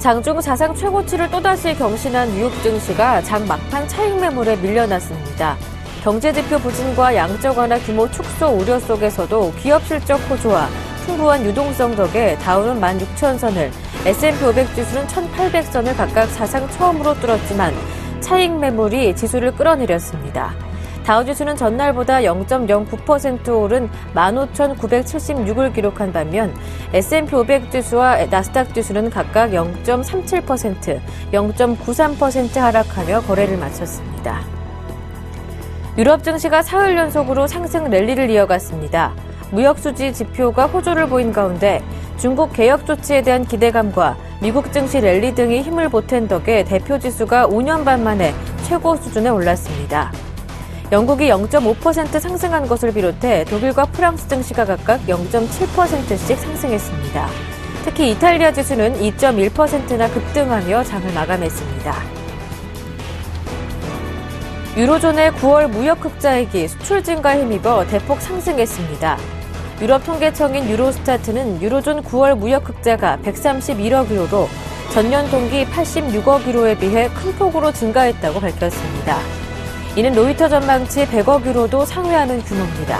장중 사상 최고치를 또다시 경신한 뉴욕 증시가 장 막판 차익 매물에 밀려났습니다. 경제지표 부진과 양적 완화 규모 축소 우려 속에서도 기업 실적 호조와 풍부한 유동성 덕에 다우는 16,000선을, S&P 500 지수는 1,800선을 각각 사상 처음으로 뚫었지만 차익 매물이 지수를 끌어내렸습니다. 다우지수는 전날보다 0.09% 오른 15,976을 기록한 반면 S&P 500 지수와 나스닥 지수는 각각 0.37%, 0.93% 하락하며 거래를 마쳤습니다. 유럽 증시가 사흘 연속으로 상승 랠리를 이어갔습니다. 무역수지 지표가 호조를 보인 가운데 중국 개혁 조치에 대한 기대감과 미국 증시 랠리 등이 힘을 보탠 덕에 대표 지수가 5년 반 만에 최고 수준에 올랐습니다. 영국이 0.5% 상승한 것을 비롯해 독일과 프랑스 증시가 각각 0.7%씩 상승했습니다. 특히 이탈리아 지수는 2.1%나 급등하며 장을 마감했습니다. 유로존의 9월 무역 흑자액이 수출 증가에 힘입어 대폭 상승했습니다. 유럽 통계청인 유로스타트는 유로존 9월 무역 흑자가 131억 유로로 전년 동기 86억 유로에 비해 큰 폭으로 증가했다고 밝혔습니다. 이는 로이터 전망치 100억 유로도 상회하는 규모입니다.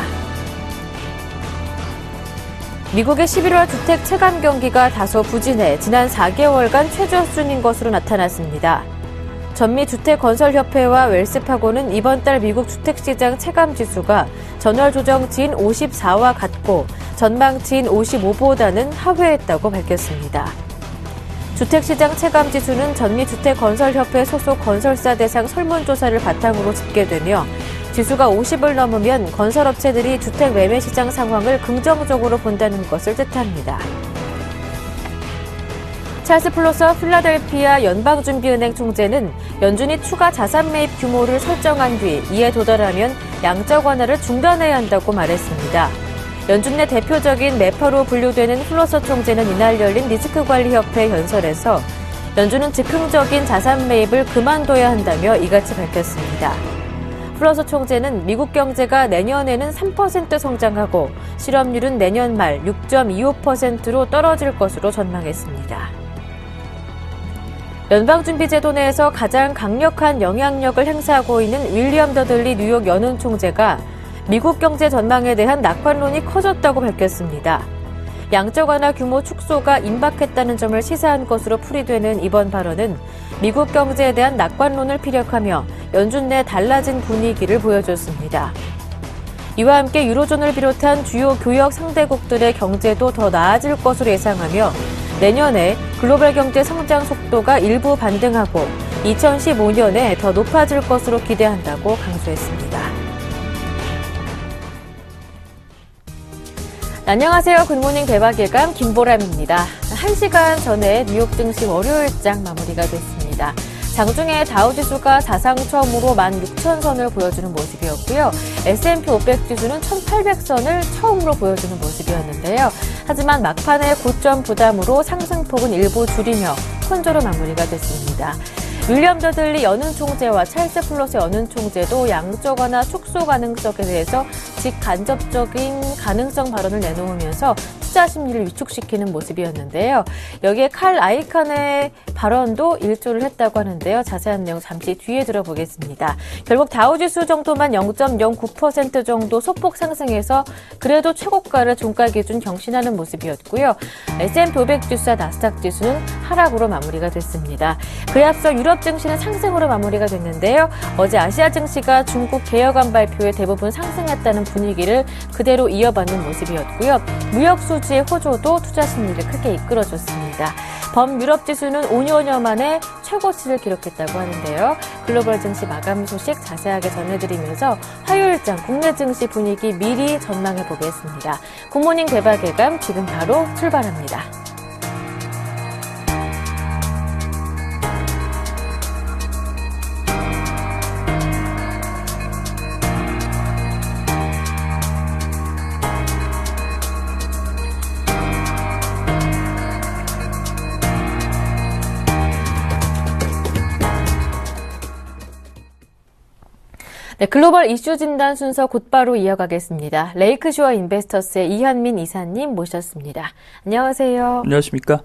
미국의 11월 주택 체감 경기가 다소 부진해 지난 4개월간 최저 수준인 것으로 나타났습니다. 전미주택건설협회와 웰스파고는 이번 달 미국 주택시장 체감지수가 전월 조정치인 54와 같고 전망치인 55보다는 하회했다고 밝혔습니다. 주택시장 체감지수는 전미주택건설협회 소속 건설사 대상 설문조사를 바탕으로 집계되며 지수가 50을 넘으면 건설업체들이 주택 매매 시장 상황을 긍정적으로 본다는 것을 뜻합니다. 찰스 플로서 필라델피아 연방준비은행 총재는 연준이 추가 자산 매입 규모를 설정한 뒤 이에 도달하면 양적 완화를 중단해야 한다고 말했습니다. 연준 내 대표적인 매파로 분류되는 플로서 총재는 이날 열린 리스크관리협회 연설에서 연준은 즉흥적인 자산 매입을 그만둬야 한다며 이같이 밝혔습니다. 플로서 총재는 미국 경제가 내년에는 3% 성장하고 실업률은 내년 말 6.25%로 떨어질 것으로 전망했습니다. 연방준비제도 내에서 가장 강력한 영향력을 행사하고 있는 윌리엄 더들리 뉴욕 연은 총재가 미국 경제 전망에 대한 낙관론이 커졌다고 밝혔습니다. 양적 완화 규모 축소가 임박했다는 점을 시사한 것으로 풀이되는 이번 발언은 미국 경제에 대한 낙관론을 피력하며 연준 내 달라진 분위기를 보여줬습니다. 이와 함께 유로존을 비롯한 주요 교역 상대국들의 경제도 더 나아질 것으로 예상하며 내년에 글로벌 경제 성장 속도가 일부 반등하고 2015년에 더 높아질 것으로 기대한다고 강조했습니다. 안녕하세요. 굿모닝 대박 예감 김보람입니다. 1시간 전에 뉴욕 증시 월요일장 마무리가 됐습니다. 장중에 다우지수가 사상 처음으로 16,000선을 보여주는 모습이었고요. S&P 500 지수는 1,800선을 처음으로 보여주는 모습이었는데요. 하지만 막판의 고점 부담으로 상승폭은 일부 줄이며 혼조로 마무리가 됐습니다. 윌리엄 더들리 연은 총재와 찰스 플러스 연은 총재도 양적 완화 축소 가능성에 대해서 직간접적인 가능성 발언을 내놓으면서 투자 심리를 위축시키는 모습이었는데요. 여기에 칼 아이칸의 발언도 일조를 했다고 하는데요. 자세한 내용 잠시 뒤에 들어보겠습니다. 결국 다우지수 정도만 0.09% 정도 소폭 상승해서 그래도 최고가를 종가 기준 경신하는 모습이었고요. S&P 500 지수와 나스닥 지수는 하락으로 마무리가 됐습니다. 그에 앞서 유럽 증시는 상승으로 마무리가 됐는데요. 어제 아시아 증시가 중국 개혁안 발표에 대부분 상승했다는 분위기를 그대로 이어받는 모습이었고요. 무역 수지의 호조도 투자 심리를 크게 이끌어줬습니다. 범유럽 지수는 5년여 만에 최고치를 기록했다고 하는데요. 글로벌 증시 마감 소식 자세하게 전해드리면서 화요일장 국내 증시 분위기 미리 전망해 보겠습니다. 굿모닝 대박 예감 지금 바로 출발합니다. 네, 글로벌 이슈 진단 순서 곧바로 이어가겠습니다. 레이크쇼어 인베스터스의 이현민 이사님 모셨습니다. 안녕하세요. 안녕하십니까?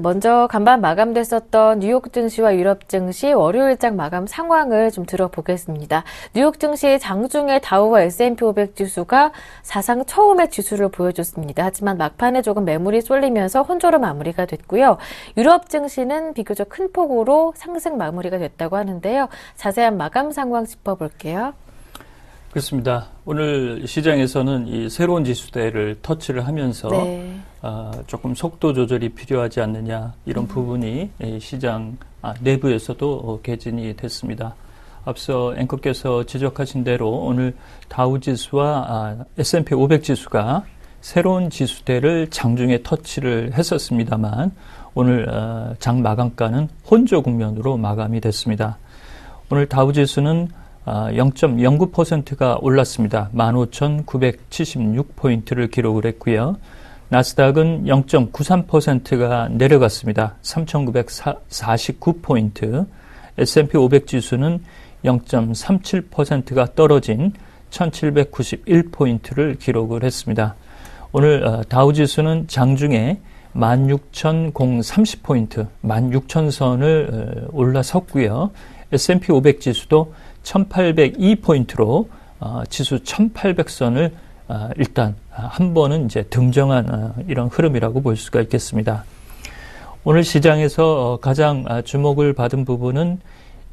먼저 간밤 마감됐었던 뉴욕 증시와 유럽 증시 월요일장 마감 상황을 좀 들어보겠습니다. 뉴욕 증시 장중에 다우와 S&P 500 지수가 사상 처음의 지수를 보여줬습니다. 하지만 막판에 조금 매물이 쏠리면서 혼조로 마무리가 됐고요. 유럽 증시는 비교적 큰 폭으로 상승 마무리가 됐다고 하는데요. 자세한 마감 상황 짚어볼게요. 그렇습니다. 오늘 시장에서는 이 새로운 지수대를 터치를 하면서 조금 속도 조절이 필요하지 않느냐 이런 부분이 시장 내부에서도 개진이 됐습니다. 앞서 앵커께서 지적하신 대로 오늘 다우지수와 S&P 500 지수가 새로운 지수대를 장중에 터치를 했었습니다만 오늘 장 마감가는 혼조 국면으로 마감이 됐습니다. 오늘 다우지수는 0.09%가 올랐습니다. 15,976포인트를 기록을 했고요. 나스닥은 0.93%가 내려갔습니다. 3,949포인트. S&P 500 지수는 0.37%가 떨어진 1,791포인트를 기록을 했습니다. 오늘 다우지수는 장중에 16,030포인트, 16,000선을 올라섰고요. S&P 500 지수도 1,802포인트로 지수 1,800선을 일단 한 번은 이제 등정한 이런 흐름이라고 볼 수가 있겠습니다. 오늘 시장에서 가장 주목을 받은 부분은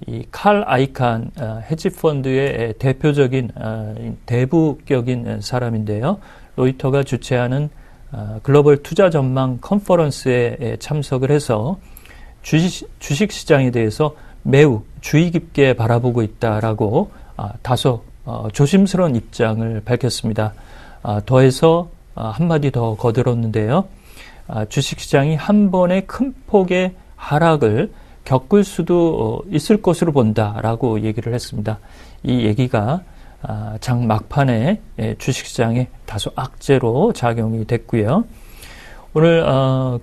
이 칼 아이칸 헤지펀드의 대표적인 대부격인 사람인데요. 로이터가 주최하는 글로벌 투자 전망 컨퍼런스에 참석을 해서 주식 시장에 대해서 매우 주의 깊게 바라보고 있다라고 다소 조심스러운 입장을 밝혔습니다. 더해서 한마디 더 거들었는데요. 주식시장이 한 번의 큰 폭의 하락을 겪을 수도 있을 것으로 본다라고 얘기를 했습니다. 이 얘기가 장 막판에 주식시장에 다소 악재로 작용이 됐고요. 오늘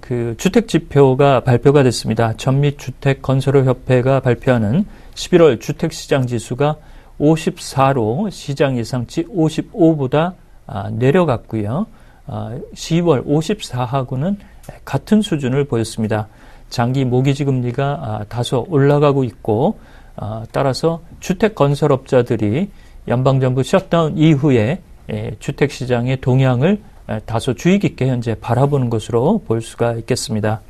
그 주택 지표가 발표가 됐습니다. 전미주택건설업협회가 발표하는 11월 주택시장 지수가 54로 시장 예상치 55보다 내려갔고요. 10월 54하고는 같은 수준을 보였습니다. 장기 모기지 금리가 다소 올라가고 있고 따라서 주택건설업자들이 연방정부 셧다운 이후에 주택시장의 동향을 다소 주의 깊게 현재 바라보는 것으로 볼 수가 있겠습니다.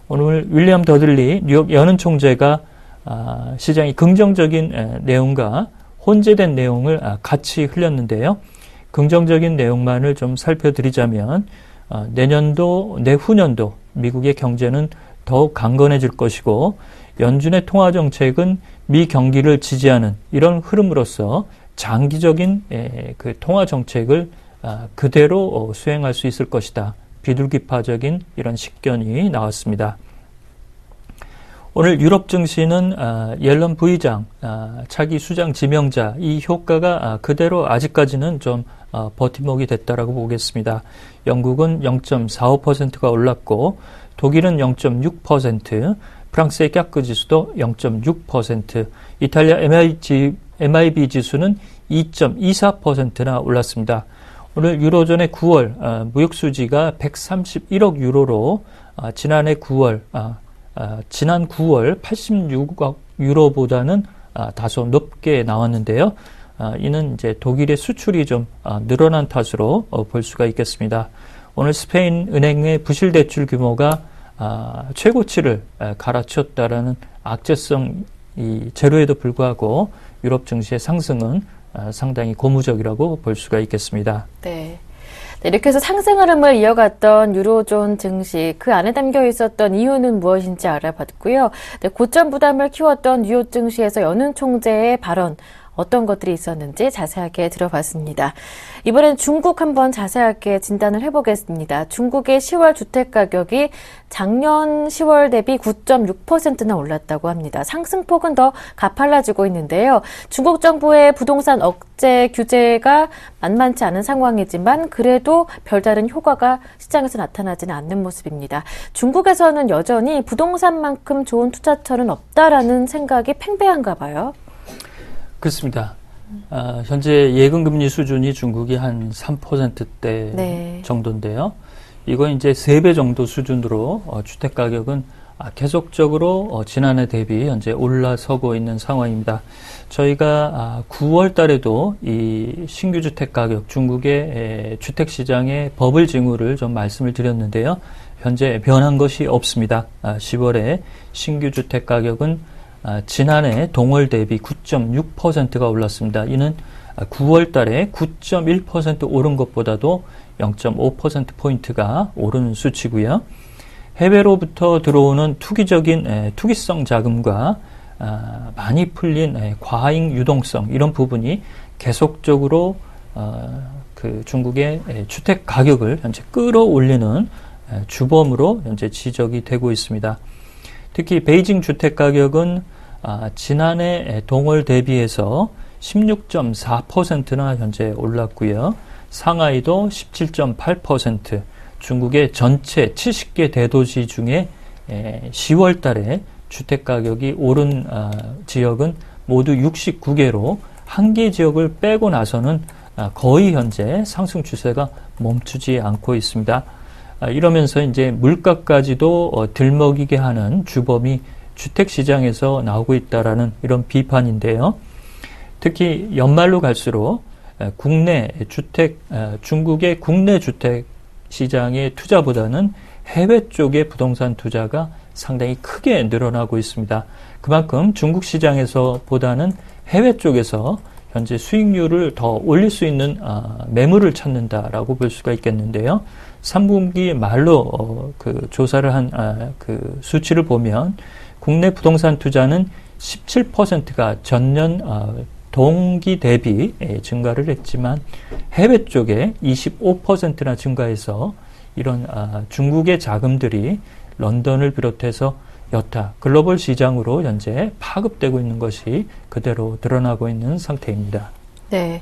오늘 윌리엄 더들리 뉴욕 연은 총재가 시장이 긍정적인 내용과 혼재된 내용을 같이 흘렸는데요. 긍정적인 내용만을 좀 살펴드리자면 내년도, 내후년도 미국의 경제는 더욱 강건해질 것이고 연준의 통화정책은 미 경기를 지지하는 이런 흐름으로서 장기적인 그 통화정책을 그대로 수행할 수 있을 것이다. 비둘기파적인 이런 식견이 나왔습니다. 오늘 유럽 증시는 옐런 부의장, 차기 수장 지명자 이 효과가 그대로 아직까지는 좀 버팀목이 됐다라고 보겠습니다. 영국은 0.45%가 올랐고 독일은 0.6%, 프랑스의 깍그 지수도 0.6%, 이탈리아 MIB 지수는 2.24%나 올랐습니다. 오늘 유로존의 9월 무역 수지가 131억 유로로 지난 9월 86억 유로보다는 다소 높게 나왔는데요. 이는 이제 독일의 수출이 좀 늘어난 탓으로 볼 수가 있겠습니다. 오늘 스페인 은행의 부실 대출 규모가 최고치를 갈아치웠다라는 악재성 이 재료에도 불구하고 유럽 증시의 상승은 상당히 고무적이라고 볼 수가 있겠습니다. 네. 이렇게 해서 상승 흐름을 이어갔던 유로존 증시, 그 안에 담겨 있었던 이유는 무엇인지 알아봤고요. 고점 부담을 키웠던 뉴욕 증시에서 연은 총재의 발언, 어떤 것들이 있었는지 자세하게 들어봤습니다. 이번엔 중국 한번 자세하게 진단을 해보겠습니다. 중국의 10월 주택가격이 작년 10월 대비 9.6%나 올랐다고 합니다. 상승폭은 더 가팔라지고 있는데요. 중국 정부의 부동산 억제 규제가 만만치 않은 상황이지만 그래도 별다른 효과가 시장에서 나타나지는 않는 모습입니다. 중국에서는 여전히 부동산만큼 좋은 투자처는 없다라는 생각이 팽배한가 봐요. 그렇습니다. 현재 예금금리 수준이 중국이 한 3%대 정도인데요. 이건 이제 3배 정도 수준으로 주택 가격은 계속적으로 지난해 대비 현재 올라서고 있는 상황입니다. 저희가 9월 달에도 이 신규 주택 가격, 중국의 주택 시장의 버블 징후를 좀 말씀을 드렸는데요. 현재 변한 것이 없습니다. 10월에 신규 주택 가격은 지난해 동월 대비 9.6%가 올랐습니다. 이는 9월 달에 9.1% 오른 것보다도 0.5%포인트가 오른 수치고요. 해외로부터 들어오는 투기성 자금과 많이 풀린 과잉 유동성, 이런 부분이 계속적으로 그 중국의 주택 가격을 현재 끌어올리는 주범으로 현재 지적이 되고 있습니다. 특히 베이징 주택 가격은 지난해 동월 대비해서 16.4%나 현재 올랐고요. 상하이도 17.8%, 중국의 전체 70개 대도시 중에 10월 달에 주택 가격이 오른 지역은 모두 69개로 한 개 지역을 빼고 나서는 거의 현재 상승 추세가 멈추지 않고 있습니다. 이러면서 이제 물가까지도 들먹이게 하는 주범이 주택 시장에서 나오고 있다라는 이런 비판인데요. 특히 연말로 갈수록 중국의 국내 주택 시장의 투자보다는 해외 쪽의 부동산 투자가 상당히 크게 늘어나고 있습니다. 그만큼 중국 시장에서 보다는 해외 쪽에서 현재 수익률을 더 올릴 수 있는 매물을 찾는다라고 볼 수가 있겠는데요. 3분기 말로 그 조사를 한 그 수치를 보면 국내 부동산 투자는 17%가 전년 동기 대비 증가를 했지만 해외 쪽에 25%나 증가해서 이런 중국의 자금들이 런던을 비롯해서 여타 글로벌 시장으로 현재 파급되고 있는 것이 그대로 드러나고 있는 상태입니다. 네.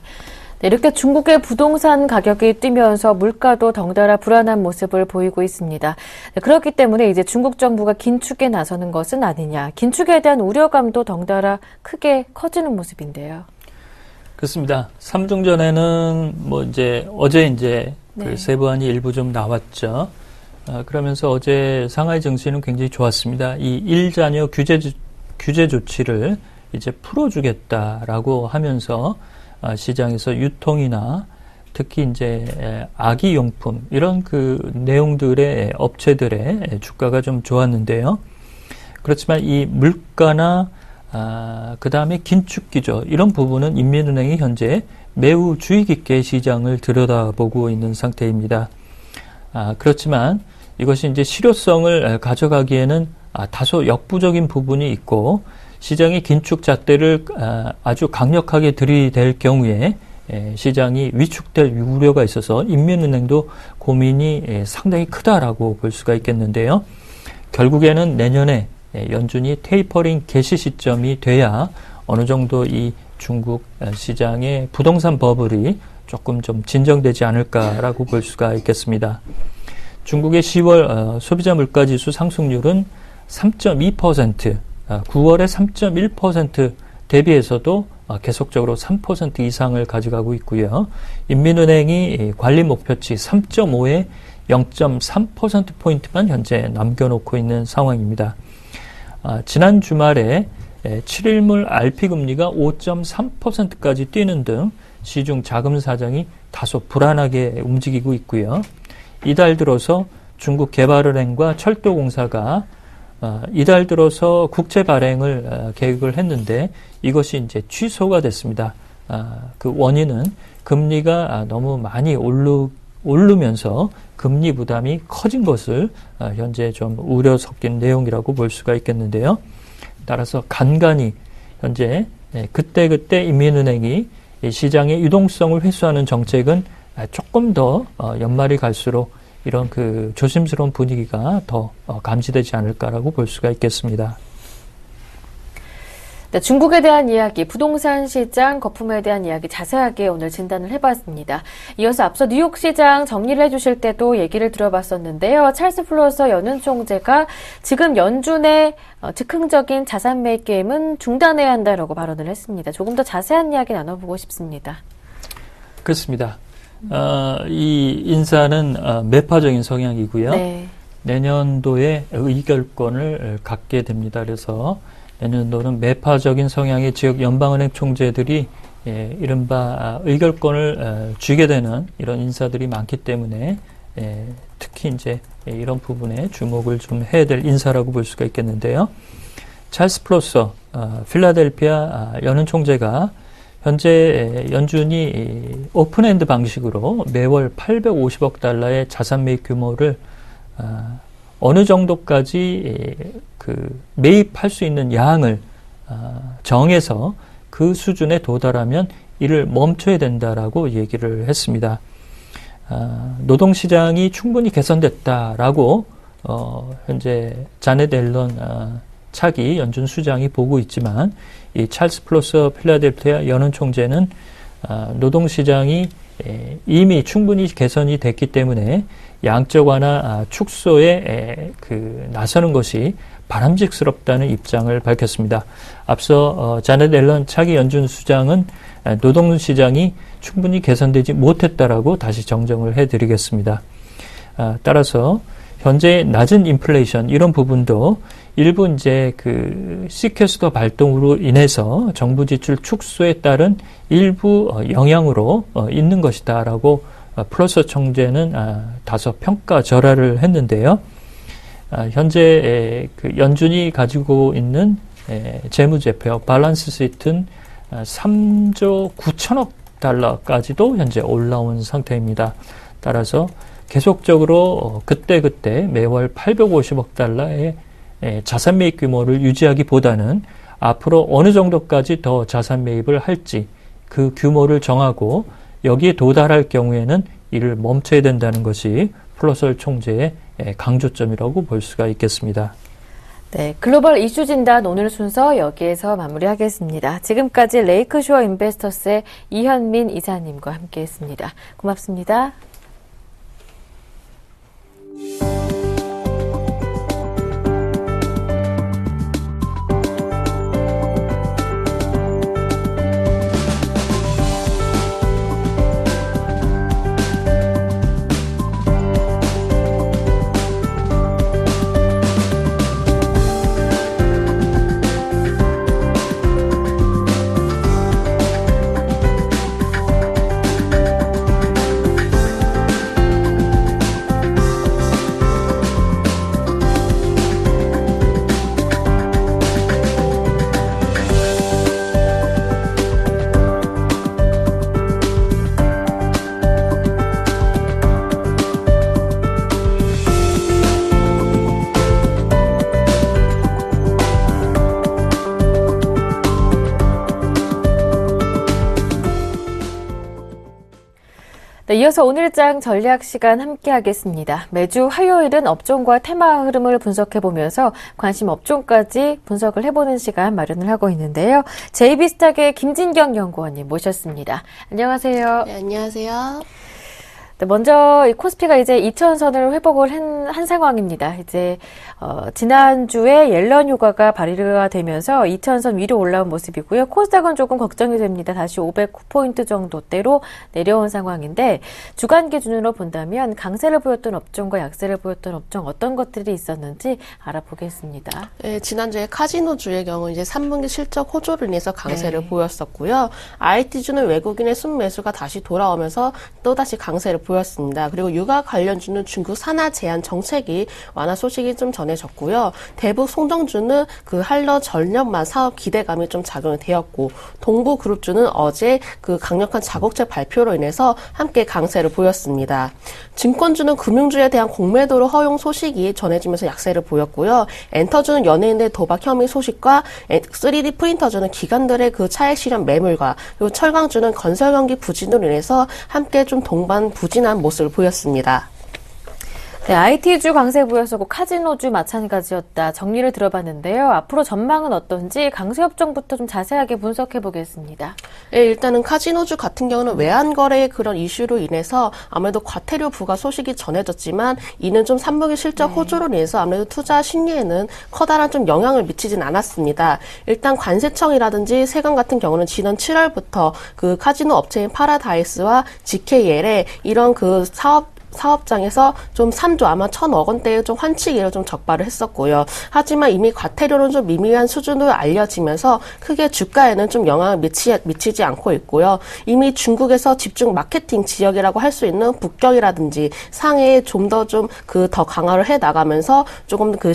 이렇게 중국의 부동산 가격이 뛰면서 물가도 덩달아 불안한 모습을 보이고 있습니다. 그렇기 때문에 이제 중국 정부가 긴축에 나서는 것은 아니냐, 긴축에 대한 우려감도 덩달아 크게 커지는 모습인데요. 그렇습니다. 3중 전에는 어제 네. 그 세부안이 일부 좀 나왔죠. 그러면서 어제 상하이 증시는 굉장히 좋았습니다. 이 1자녀 규제 조치를 이제 풀어주겠다라고 하면서 시장에서 유통이나 특히 이제 아기용품 이런 그 내용들의 업체들의 주가가 좀 좋았는데요. 그렇지만 이 물가나 그 다음에 긴축 기조 이런 부분은 인민은행이 현재 매우 주의 깊게 시장을 들여다보고 있는 상태입니다. 그렇지만 이것이 이제 실효성을 가져가기에는 다소 역부족인 부분이 있고 시장의 긴축 잣대를 아주 강력하게 들이댈 경우에 시장이 위축될 우려가 있어서 인민은행도 고민이 상당히 크다라고 볼 수가 있겠는데요. 결국에는 내년에 연준이 테이퍼링 개시 시점이 돼야 어느 정도 이 중국 시장의 부동산 버블이 조금 좀 진정되지 않을까라고 볼 수가 있겠습니다. 중국의 10월 소비자 물가지수 상승률은 3.2%, 9월에 3.1% 대비해서도 계속적으로 3% 이상을 가져가고 있고요. 인민은행이 관리 목표치 3.5에 0.3%포인트만 현재 남겨놓고 있는 상황입니다. 지난 주말에 7일물 RP금리가 5.3%까지 뛰는 등 시중 자금 사정이 다소 불안하게 움직이고 있고요. 이달 들어서 중국 개발은행과 철도공사가 이달 들어서 국채 발행을 계획을 했는데 이것이 이제 취소가 됐습니다. 그 원인은 금리가 너무 많이 오르면서 금리 부담이 커진 것을 현재 좀 우려 섞인 내용이라고 볼 수가 있겠는데요. 따라서 간간히 현재 그때그때 인민은행이 시장의 유동성을 회수하는 정책은 조금 더 연말이 갈수록 이런 그 조심스러운 분위기가 더 감지되지 않을까라고 볼 수가 있겠습니다. 네, 중국에 대한 이야기, 부동산 시장, 거품에 대한 이야기 자세하게 오늘 진단을 해봤습니다. 이어서 앞서 뉴욕 시장 정리를 해주실 때도 얘기를 들어봤었는데요. 찰스 플러서 연은 총재가 지금 연준의 즉흥적인 자산 매입 게임은 중단해야 한다라고 발언을 했습니다. 조금 더 자세한 이야기 나눠보고 싶습니다. 그렇습니다. 이 인사는 매파적인 성향이고요. 네. 내년도에 의결권을 갖게 됩니다. 그래서 내년도는 매파적인 성향의 지역 연방은행 총재들이 이른바 의결권을 쥐게 되는 이런 인사들이 많기 때문에 특히 이제 이런 부분에 주목을 좀 해야 될 인사라고 볼 수가 있겠는데요. 찰스 플러서 필라델피아 연은 총재가 현재 연준이 오픈엔드 방식으로 매월 850억 달러의 자산 매입 규모를 어느 정도까지 매입할 수 있는 양을 정해서 그 수준에 도달하면 이를 멈춰야 된다라고 얘기를 했습니다. 노동시장이 충분히 개선됐다라고 현재 자넷 앨런 차기 연준 수장이 보고 있지만 이 찰스 플러서 필라델피아 연은 총재는 노동시장이 이미 충분히 개선이 됐기 때문에 양적 완화 축소에 나서는 것이 바람직스럽다는 입장을 밝혔습니다. 앞서 자넷 앨런 차기 연준 수장은 노동시장이 충분히 개선되지 못했다라고 다시 정정을 해드리겠습니다. 따라서 현재 낮은 인플레이션 이런 부분도 일부 이제 시퀘스터 발동으로 인해서 정부 지출 축소에 따른 일부 영향으로 있는 것이다라고 플러서 총재는 다소 평가절하를 했는데요. 현재 연준이 가지고 있는 재무제표 밸런스 시트는 3조 9천억 달러까지도 현재 올라온 상태입니다. 따라서 계속적으로 그때그때 매월 850억 달러의 자산 매입 규모를 유지하기보다는 앞으로 어느 정도까지 더 자산 매입을 할지 그 규모를 정하고 여기에 도달할 경우에는 이를 멈춰야 된다는 것이 플러서 총재의 강조점이라고 볼 수가 있겠습니다. 네, 글로벌 이슈 진단 오늘 순서 여기에서 마무리하겠습니다. 지금까지 레이크쇼어 인베스터스의 이현민 이사님과 함께했습니다. 고맙습니다. 네, 이어서 오늘장 전략 시간 함께 하겠습니다. 매주 화요일은 업종과 테마 흐름을 분석해보면서 관심 업종까지 분석을 해보는 시간 마련을 하고 있는데요. JB스탁의 김진경 연구원님 모셨습니다. 안녕하세요. 네, 안녕하세요. 네, 먼저 이 코스피가 이제 2,000선을 회복을 한 상황입니다. 이제 지난주에 옐런 효과가 발휘가 되면서 2,000선 위로 올라온 모습이고요. 코스닥은 조금 걱정이 됩니다. 다시 509포인트 정도대로 내려온 상황인데 주간 기준으로 본다면 강세를 보였던 업종과 약세를 보였던 업종 어떤 것들이 있었는지 알아보겠습니다. 네, 지난주에 카지노주의 경우 이제 3분기 실적 호조로 인해서 강세를 보였었고요. IT주는 외국인의 순매수가 다시 돌아오면서 또다시 강세를 보였습니다. 그리고 육아 관련주는 중국 산하 제한 정책이 완화 소식이 좀 전해졌고요. 대북 송정주는 그 한러 전력만 사업 기대감이 좀 작용이 되었고, 동부그룹주는 어제 그 강력한 자국책 발표로 인해서 함께 강세를 보였습니다. 증권주는 금융주에 대한 공매도로 허용 소식이 전해지면서 약세를 보였고요. 엔터주는 연예인들 도박 혐의 소식과 3D 프린터주는 기관들의 그 차액 실현 매물과 그리고 철강주는 건설 경기 부진으로 인해서 함께 좀 동반 부진한 모습을 보였습니다. 네, IT주 강세 보였었고 카지노주 마찬가지였다. 정리를 들어봤는데요. 앞으로 전망은 어떤지 강세업종부터 좀 자세하게 분석해 보겠습니다. 네, 일단은 카지노주 같은 경우는 외환거래의 그런 이슈로 인해서 아무래도 과태료 부과 소식이 전해졌지만 이는 좀 3분기 실적 호조로 인해서 아무래도 투자 심리에는 커다란 좀 영향을 미치진 않았습니다. 일단 관세청이라든지 세관 같은 경우는 지난 7월부터 그 카지노 업체인 파라다이스와 GKL의 이런 그 사업장에서 좀 3조 아마 1,000억 원대의 좀 환치기를 좀 적발을 했었고요. 하지만 이미 과태료는 좀 미미한 수준으로 알려지면서 크게 주가에는 좀 영향을 미치지 않고 있고요. 이미 중국에서 집중 마케팅 지역이라고 할 수 있는 북경이라든지 상해에 좀 더 강화를 해 나가면서 조금 그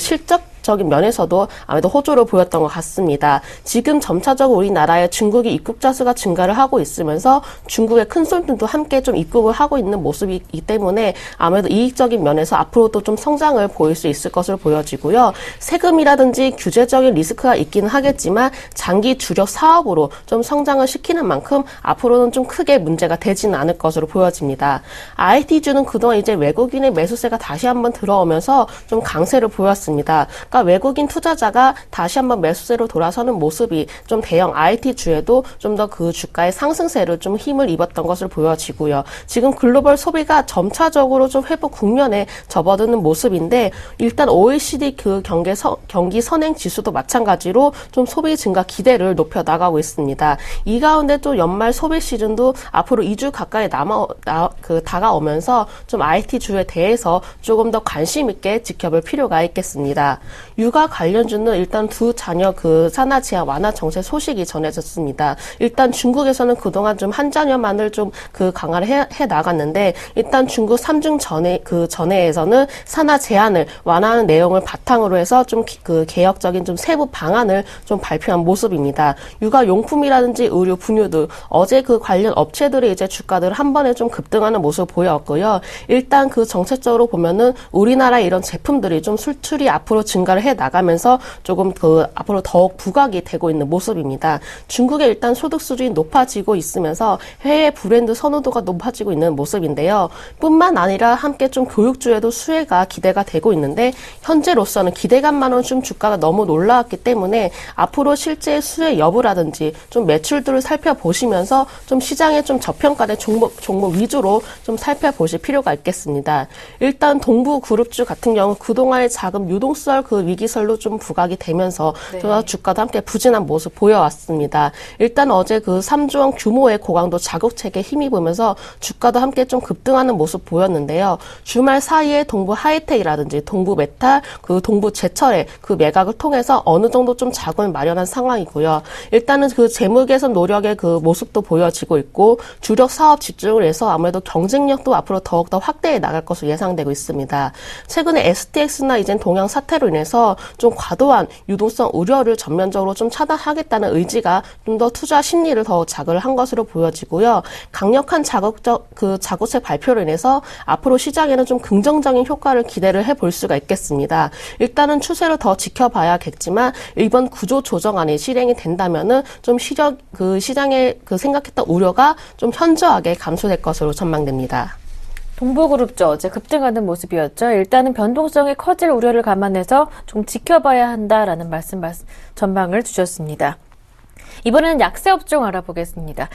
적인 면에서도 아무래도 호조를 보였던 것 같습니다. 지금 점차적으로 우리나라에 중국이 입국자 수가 증가를 하고 있으면서 중국의 큰 손들도 함께 좀 입국을 하고 있는 모습이기 때문에 아무래도 이익적인 면에서 앞으로도 좀 성장을 보일 수 있을 것으로 보여지고요. 세금이라든지 규제적인 리스크가 있기는 하겠지만 장기 주력 사업으로 좀 성장을 시키는 만큼 앞으로는 좀 크게 문제가 되지는 않을 것으로 보여집니다. IT주는 그동안 이제 외국인의 매수세가 다시 한번 들어오면서 좀 강세를 보였습니다. 그러니까 외국인 투자자가 다시 한번 매수세로 돌아서는 모습이 좀 대형 IT주에도 좀 더 그 주가의 상승세를 좀 힘을 입었던 것으로 보여지고요. 지금 글로벌 소비가 점차적으로 좀 회복 국면에 접어드는 모습인데 일단 OECD 그 경기 선행 지수도 마찬가지로 좀 소비 증가 기대를 높여 나가고 있습니다. 이 가운데 또 연말 소비 시즌도 앞으로 2주 가까이 다가오면서 좀 IT주에 대해서 조금 더 관심 있게 지켜볼 필요가 있겠습니다. 육아 관련주는 일단 두 자녀 그 산하 제한 완화 정책 소식이 전해졌습니다. 일단 중국에서는 그동안 좀 한 자녀만을 좀 그 강화를 해 나갔는데 일단 중국 3중 전회에서는 산하 제한을 완화하는 내용을 바탕으로 해서 좀 그 개혁적인 좀 세부 방안을 좀 발표한 모습입니다. 육아 용품이라든지 의류 분유들 어제 그 관련 업체들의 이제 주가들 한 번에 좀 급등하는 모습을 보였고요. 일단 그 정책적으로 보면은 우리나라 이런 제품들이 좀 수출이 앞으로 증가를 해 나가면서 조금 그 앞으로 더욱 부각이 되고 있는 모습입니다. 중국의 일단 소득 수준이 높아지고 있으면서 해외 브랜드 선호도가 높아지고 있는 모습인데요. 뿐만 아니라 함께 좀 교육주에도 수혜가 기대가 되고 있는데 현재로서는 기대감만은 좀 주가가 너무 놀라웠기 때문에 앞으로 실제 수혜 여부라든지 좀 매출들을 살펴보시면서 좀 시장에 좀 저평가된 종목 위주로 좀 살펴보실 필요가 있겠습니다. 일단 동부그룹주 같은 경우 그동안의 자금 유동설 그 위기설로 좀 부각이 되면서 주가도 함께 부진한 모습 보여왔습니다. 일단 어제 그 3조 원 규모의 고강도 자국책에 힘입으면서 주가도 함께 좀 급등하는 모습 보였는데요. 주말 사이에 동부 하이텍이라든지 동부 메탈, 그 동부 제철의 그 매각을 통해서 어느 정도 좀 자금을 마련한 상황이고요. 일단은 그 재무 개선 노력의 그 모습도 보여지고 있고 주력 사업 집중을 해서 아무래도 경쟁력도 앞으로 더욱더 확대해 나갈 것으로 예상되고 있습니다. 최근에 STX나 이젠 동양 사태로 인해서 좀 과도한 유동성 우려를 전면적으로 좀 차단하겠다는 의지가 좀 더 투자 심리를 더 자극을 한 것으로 보여지고요. 강력한 자구책 발표로 인해서 앞으로 시장에는 좀 긍정적인 효과를 기대를 해볼 수가 있겠습니다. 일단은 추세를 더 지켜봐야겠지만 이번 구조 조정안이 실행이 된다면은 좀 시장에 그 생각했던 우려가 좀 현저하게 감소될 것으로 전망됩니다. 동부그룹주 어제 급등하는 모습이었죠. 일단은 변동성이 커질 우려를 감안해서 좀 지켜봐야 한다라는 전망을 주셨습니다. 이번에는 약세업종 알아보겠습니다.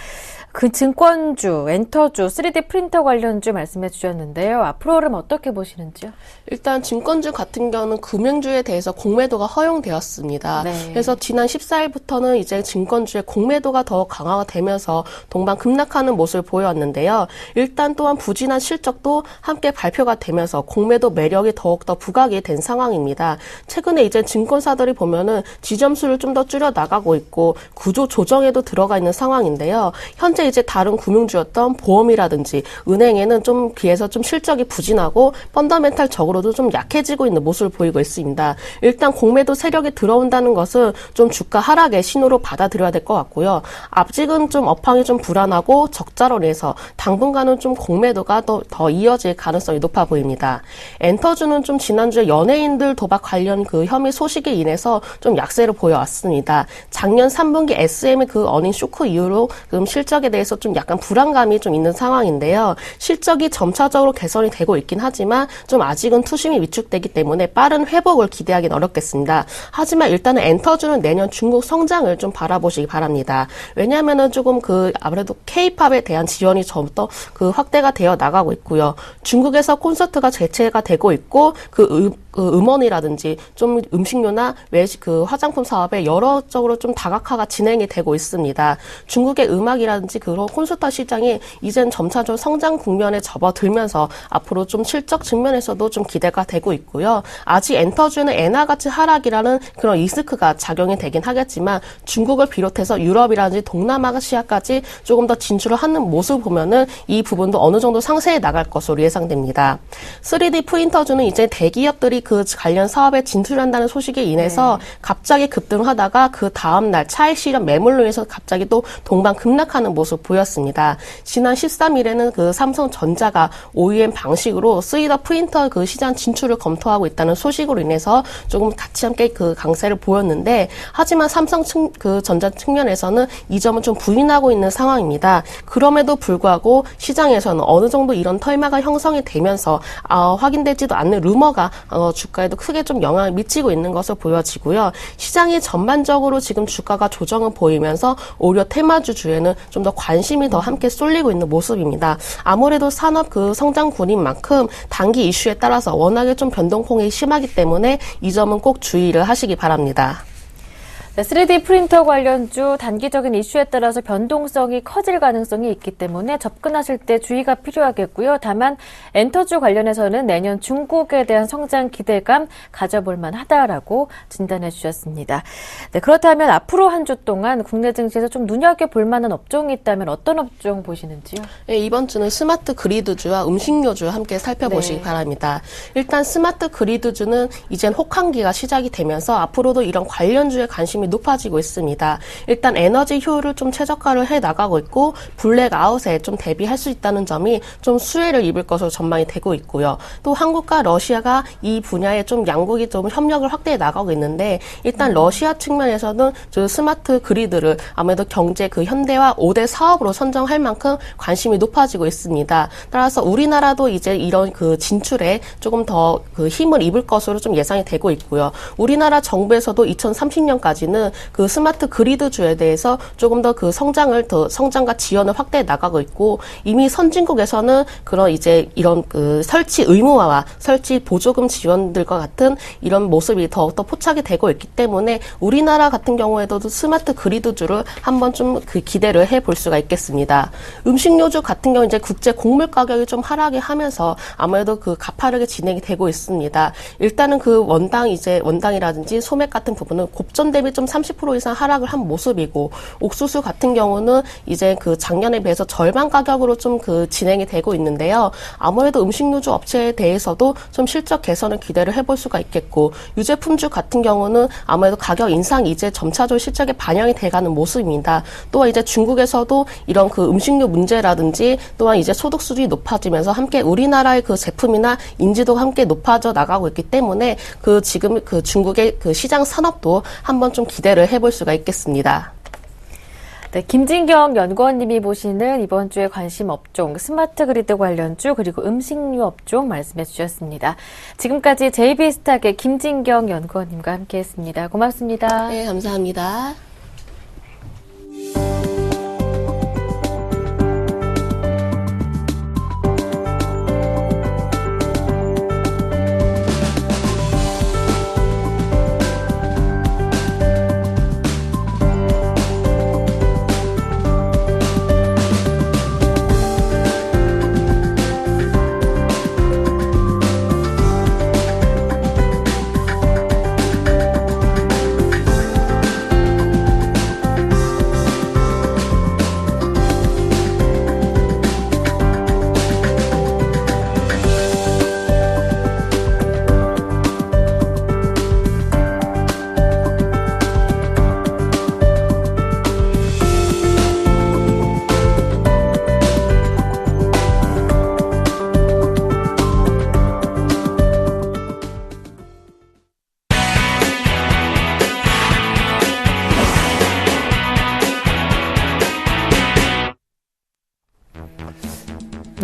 그 증권주, 엔터주, 3D 프린터 관련주 말씀해 주셨는데요. 앞으로 흐름 어떻게 보시는지요? 일단 증권주 같은 경우는 금융주에 대해서 공매도가 허용되었습니다. 네. 그래서 지난 14일부터는 이제 증권주의 공매도가 더 강화가 되면서 동반 급락하는 모습을 보여왔는데요. 일단 또한 부진한 실적도 함께 발표가 되면서 공매도 매력이 더욱더 부각이 된 상황입니다. 최근에 이제 증권사들이 보면은 지점수를 좀 더 줄여 나가고 있고 구조 조정에도 들어가 있는 상황인데요. 현재 이제 다른 금융주였던 보험이라든지 은행에는 좀 비해서 좀 실적이 부진하고 펀더멘탈적으로도 좀 약해지고 있는 모습을 보이고 있습니다. 일단 공매도 세력이 들어온다는 것은 좀 주가 하락의 신호로 받아들여야 될 것 같고요. 아직은 좀 업황이 좀 불안하고 적자로 인해서 당분간은 좀 공매도가 더 이어질 가능성이 높아 보입니다. 엔터주는 좀 지난주에 연예인들 도박 관련 그 혐의 소식에 인해서 좀 약세를 보여왔습니다. 작년 3분기 SM의 그 어닝 쇼크 이후로 실적에 실적에 대해서 좀 약간 불안감이 좀 있는 상황인데요. 실적이 점차적으로 개선이 되고 있긴 하지만 좀 아직은 투심이 위축되기 때문에 빠른 회복을 기대하기는 어렵겠습니다. 하지만 일단은 엔터주는 내년 중국 성장을 좀 바라보시기 바랍니다. 왜냐하면은 조금 아무래도 K-팝에 대한 지원이 좀 더 확대가 되어 나가고 있고요. 중국에서 콘서트가 개최가 되고 있고 음원이라든지 좀 음식료나 외식 화장품 사업에 여러적으로 좀 다각화가 진행이 되고 있습니다. 중국의 음악이라든지 그런 콘서트 시장이 이젠 점차적으로 성장 국면에 접어들면서 앞으로 좀 실적 측면에서도 좀 기대가 되고 있고요. 아직 엔터주는 엔화 가치 하락이라는 그런 리스크가 작용이 되긴 하겠지만 중국을 비롯해서 유럽이라든지 동남아시아까지 조금 더 진출을 하는 모습을 보면은 이 부분도 어느 정도 상세히 나갈 것으로 예상됩니다. 3D 프린터주는 이제 대기업들이 관련 사업에 진출한다는 소식에 인해서 갑자기 급등하다가 그 다음날 차익 실현 매물로 인해서 갑자기 또 동반 급락하는 모습 보였습니다. 지난 13일에는 삼성전자가 OEM 방식으로 3D 프린터 시장 진출을 검토하고 있다는 소식으로 인해서 조금 같이 함께 강세를 보였는데 하지만 삼성전자 측면에서는 이 점은 좀 부인하고 있는 상황입니다. 그럼에도 불구하고 시장에서는 어느 정도 이런 털마가 형성이 되면서 확인되지도 않는 루머가 주가에도 크게 좀 영향을 미치고 있는 것으로 보여지고요. 시장이 전반적으로 지금 주가가 조정을 보이면서 오히려 테마주 주에는 좀 더 관심이 더 함께 쏠리고 있는 모습입니다. 아무래도 산업 성장군인 만큼 단기 이슈에 따라서 워낙에 좀 변동폭이 심하기 때문에 이 점은 꼭 주의를 하시기 바랍니다. 3D 프린터 관련주 단기적인 이슈에 따라서 변동성이 커질 가능성이 있기 때문에 접근하실 때 주의가 필요하겠고요. 다만 엔터주 관련해서는 내년 중국에 대한 성장 기대감 가져볼 만하다라고 진단해 주셨습니다. 네, 그렇다면 앞으로 한 주 동안 국내 증시에서 좀 눈여겨볼 만한 업종이 있다면 어떤 업종 보시는지요? 네, 이번 주는 스마트 그리드주와 음식료주 함께 살펴보시기 바랍니다. 일단 스마트 그리드주는 이젠 혹한기가 시작이 되면서 앞으로도 이런 관련주에 관심이 높아지고 있습니다. 일단 에너지 효율을 좀 최적화를 해 나가고 있고 블랙아웃에 좀 대비할 수 있다는 점이 좀 수혜를 입을 것으로 전망이 되고 있고요. 또 한국과 러시아가 이 분야에 좀 양국이 좀 협력을 확대해 나가고 있는데 일단 러시아 측면에서는 스마트 그리드를 아무래도 경제 현대화 5대 사업으로 선정할 만큼 관심이 높아지고 있습니다. 따라서 우리나라도 이제 이런 진출에 조금 더 힘을 입을 것으로 좀 예상이 되고 있고요. 우리나라 정부에서도 2030년까지는 스마트 그리드주에 대해서 조금 더 성장과 지원을 확대해 나가고 있고 이미 선진국에서는 이런 설치 의무화와 설치 보조금 지원들과 같은 이런 모습이 더욱더 포착이 되고 있기 때문에 우리나라 같은 경우에도 스마트 그리드주를 한번 좀 기대를 해볼 수가 있겠습니다. 음식료주 같은 경우 이제 국제 곡물 가격이 좀 하락을 하면서 아무래도 가파르게 진행이 되고 있습니다. 일단은 원당이라든지 소맥 같은 부분은 곱전 대비 좀 30% 이상 하락을 한 모습이고 옥수수 같은 경우는 이제 작년에 비해서 절반 가격으로 좀 진행이 되고 있는데요. 아무래도 음식료주 업체에 대해서도 좀 실적 개선을 기대를 해볼 수가 있겠고 유제품주 같은 경우는 아무래도 가격 인상이 이제 점차적으로 실적에 반영이 돼가는 모습입니다. 또한 이제 중국에서도 이런 음식료 문제라든지 또한 이제 소득 수준이 높아지면서 함께 우리나라의 제품이나 인지도가 함께 높아져 나가고 있기 때문에 지금 중국의 시장 산업도 한번 좀 기대를 해볼 수가 있겠습니다. 네, 김진경 연구원님이 보시는 이번 주에 관심 업종, 스마트 그리드 관련주 그리고 음식료 업종 말씀해 주셨습니다. 지금까지 JB스탁의 김진경 연구원님과 함께했습니다. 고맙습니다. 네, 감사합니다.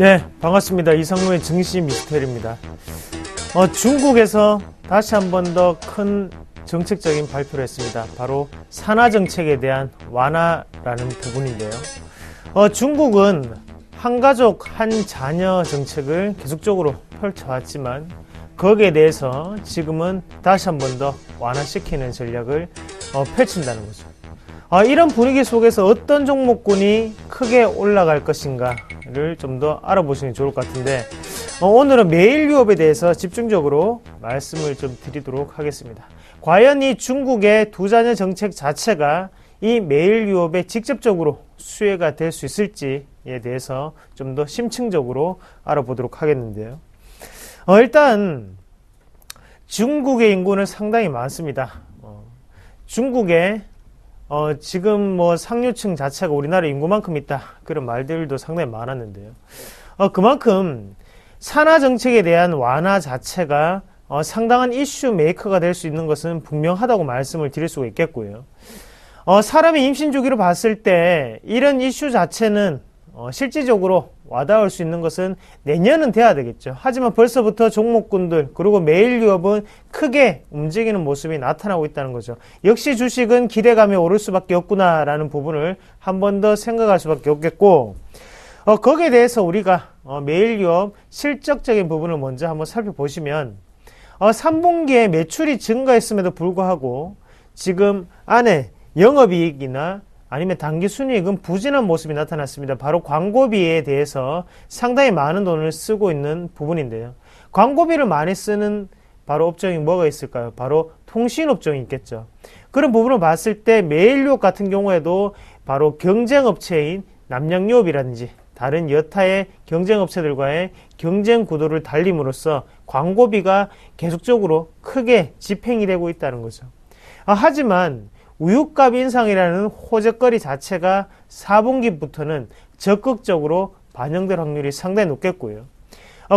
네, 반갑습니다. 이상로의 증시 미스테리입니다. 중국에서 다시 한 번 더 큰 정책적인 발표를 했습니다. 바로 산화 정책에 대한 완화라는 부분인데요. 중국은 한 가족 한 자녀 정책을 계속적으로 펼쳐왔지만 거기에 대해서 지금은 다시 한 번 더 완화시키는 전략을 펼친다는 거죠. 이런 분위기 속에서 어떤 종목군이 크게 올라갈 것인가를 좀 더 알아보시는 게 좋을 것 같은데 오늘은 매일 유업에 대해서 집중적으로 말씀을 좀 드리도록 하겠습니다. 과연 이 중국의 두 자녀 정책 자체가 이 매일 유업에 직접적으로 수혜가 될 수 있을지에 대해서 좀 더 심층적으로 알아보도록 하겠는데요. 일단 중국의 인구는 상당히 많습니다. 중국의 지금 상류층 자체가 우리나라 인구만큼 있다. 그런 말들도 상당히 많았는데요. 그만큼 산화 정책에 대한 완화 자체가 상당한 이슈 메이커가 될 수 있는 것은 분명하다고 말씀을 드릴 수가 있겠고요. 사람의 임신 주기로 봤을 때 이런 이슈 자체는 실질적으로 와닿을 수 있는 것은 내년은 돼야 되겠죠. 하지만 벌써부터 종목군들 그리고 매일 유업은 크게 움직이는 모습이 나타나고 있다는 거죠. 역시 주식은 기대감이 오를 수밖에 없구나라는 부분을 한 번 더 생각할 수밖에 없겠고 거기에 대해서 우리가 매일 유업 실적적인 부분을 먼저 한번 살펴보시면 3분기에 매출이 증가했음에도 불구하고 지금 안에 영업이익이나 아니면 당기순이익은 부진한 모습이 나타났습니다. 바로 광고비에 대해서 상당히 많은 돈을 쓰고 있는 부분인데요. 광고비를 많이 쓰는 바로 업종이 뭐가 있을까요? 바로 통신업종이 있겠죠. 그런 부분을 봤을 때 매일유업 같은 경우에도 바로 경쟁업체인 남양유업이라든지 다른 여타의 경쟁업체들과의 경쟁 구도를 달림으로써 광고비가 계속적으로 크게 집행이 되고 있다는 거죠. 하지만 우유값 인상이라는 호재거리 자체가 4분기부터는 적극적으로 반영될 확률이 상당히 높겠고요.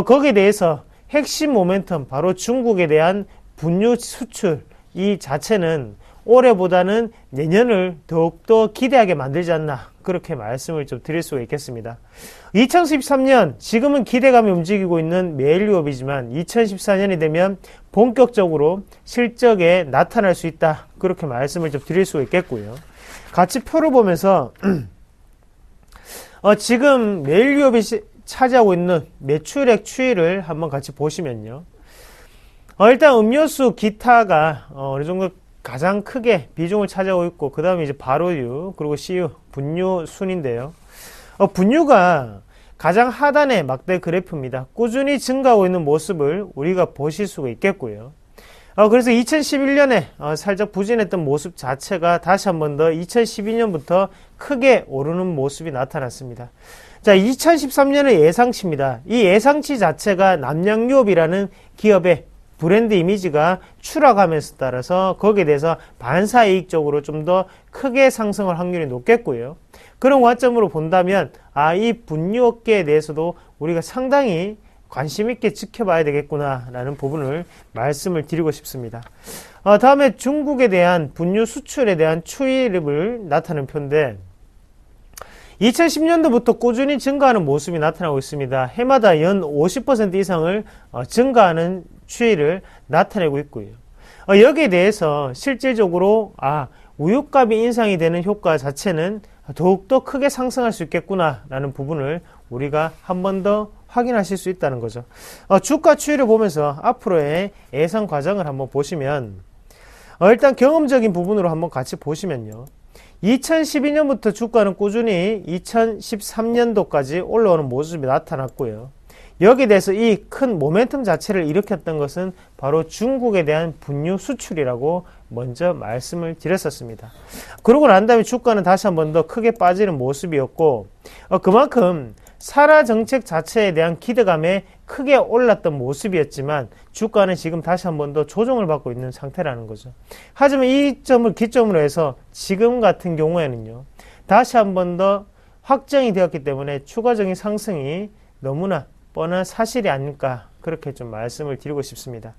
거기에 대해서 핵심 모멘텀, 바로 중국에 대한 분유 수출 이 자체는 올해보다는 내년을 더욱더 기대하게 만들지 않나, 그렇게 말씀을 좀 드릴 수가 있겠습니다. 2013년 지금은 기대감이 움직이고 있는 매일유업이지만 2014년이 되면 본격적으로 실적에 나타날 수 있다, 그렇게 말씀을 좀 드릴 수가 있겠고요. 같이 표를 보면서 지금 매일유업이 차지하고 있는 매출액 추이를 한번 같이 보시면요. 일단 음료수 기타가 어느 정도 가장 크게 비중을 차지하고 있고, 그 다음에 이제 발효유, 그리고 CU, 분유 순인데요. 분유가 가장 하단의 막대 그래프입니다. 꾸준히 증가하고 있는 모습을 우리가 보실 수가 있겠고요. 그래서 2011년에 살짝 부진했던 모습 자체가 다시 한 번 더 2012년부터 크게 오르는 모습이 나타났습니다. 자, 2013년의 예상치입니다. 이 예상치 자체가 남양유업이라는 기업의 브랜드 이미지가 추락하면서 따라서 거기에 대해서 반사이익적으로 좀 더 크게 상승할 확률이 높겠고요. 그런 관점으로 본다면 이 분유업계에 대해서도 우리가 상당히 관심 있게 지켜봐야 되겠구나 라는 부분을 말씀을 드리고 싶습니다. 다음에 중국에 대한 분유 수출에 대한 추이를 나타내는 표인데 2010년도부터 꾸준히 증가하는 모습이 나타나고 있습니다. 해마다 연 50% 이상을 증가하는 추이를 나타내고 있고요. 여기에 대해서 실질적으로 우유값이 인상이 되는 효과 자체는 더욱더 크게 상승할 수 있겠구나 라는 부분을 우리가 한 번 더 확인하실 수 있다는 거죠. 주가 추이를 보면서 앞으로의 예상 과정을 한번 보시면 일단 경험적인 부분으로 한번 같이 보시면요. 2012년부터 주가는 꾸준히 2013년도까지 올라오는 모습이 나타났고요. 여기에 대해서 이 큰 모멘텀 자체를 일으켰던 것은 바로 중국에 대한 분유 수출이라고 먼저 말씀을 드렸었습니다. 그러고 난 다음에 주가는 다시 한 번 더 크게 빠지는 모습이었고, 그만큼 산화 정책 자체에 대한 기대감에 크게 올랐던 모습이었지만 주가는 지금 다시 한 번 더 조정을 받고 있는 상태라는 거죠. 하지만 이 점을 기점으로 해서 지금 같은 경우에는요, 다시 한 번 더 확정이 되었기 때문에 추가적인 상승이 너무나 뻔한 사실이 아닐까, 그렇게 좀 말씀을 드리고 싶습니다.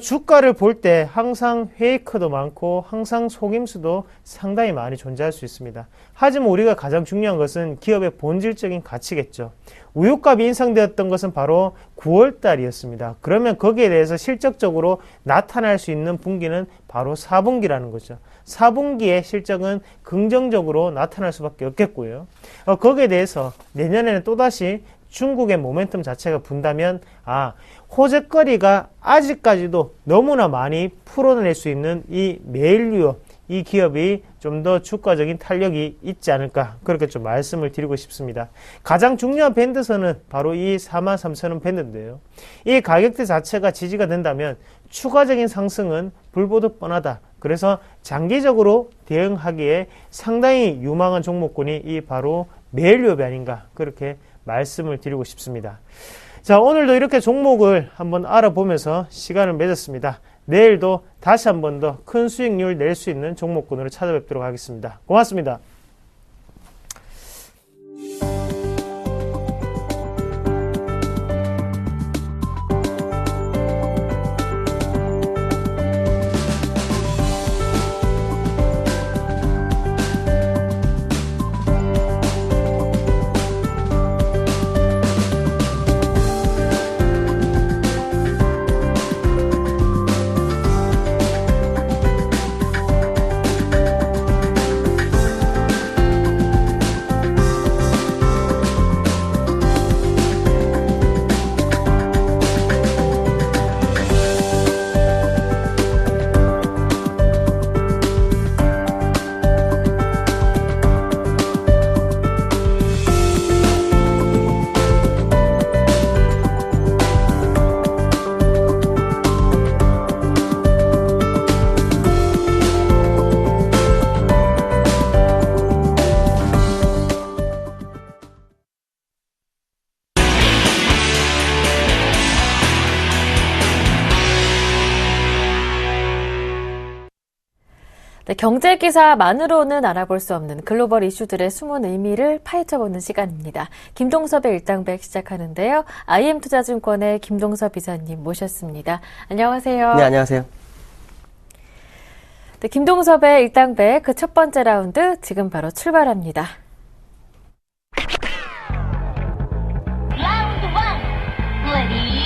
주가를 볼 때 항상 페이크도 많고 항상 속임수도 상당히 많이 존재할 수 있습니다. 하지만 우리가 가장 중요한 것은 기업의 본질적인 가치겠죠. 우유값이 인상되었던 것은 바로 9월 달이었습니다. 그러면 거기에 대해서 실적적으로 나타날 수 있는 분기는 바로 4분기라는 거죠. 4분기의 실적은 긍정적으로 나타날 수밖에 없겠고요. 거기에 대해서 내년에는 또다시 중국의 모멘텀 자체가 분다면 호재거리가 아직까지도 너무나 많이 풀어낼 수 있는 이 메일유업, 이 기업이 좀 더 주가적인 탄력이 있지 않을까, 그렇게 좀 말씀을 드리고 싶습니다. 가장 중요한 밴드선은 바로 이 43,000원 밴드인데요. 이 가격대 자체가 지지가 된다면 추가적인 상승은 불보듯 뻔하다. 그래서 장기적으로 대응하기에 상당히 유망한 종목군이 이 바로 메일유업이 아닌가, 그렇게 말씀을 드리고 싶습니다. 자, 오늘도 이렇게 종목을 한번 알아보면서 시간을 맺었습니다. 내일도 다시 한 번 더 큰 수익률 낼 수 있는 종목군으로 찾아뵙도록 하겠습니다. 고맙습니다. 네, 경제 기사만으로는 알아볼 수 없는 글로벌 이슈들의 숨은 의미를 파헤쳐보는 시간입니다. 김동섭의 일당백 시작하는데요. IM투자증권의 김동섭 이사님 모셨습니다. 안녕하세요. 네, 안녕하세요. 네, 김동섭의 일당백 그 첫 번째 라운드 지금 바로 출발합니다. 라운드 1, 레디,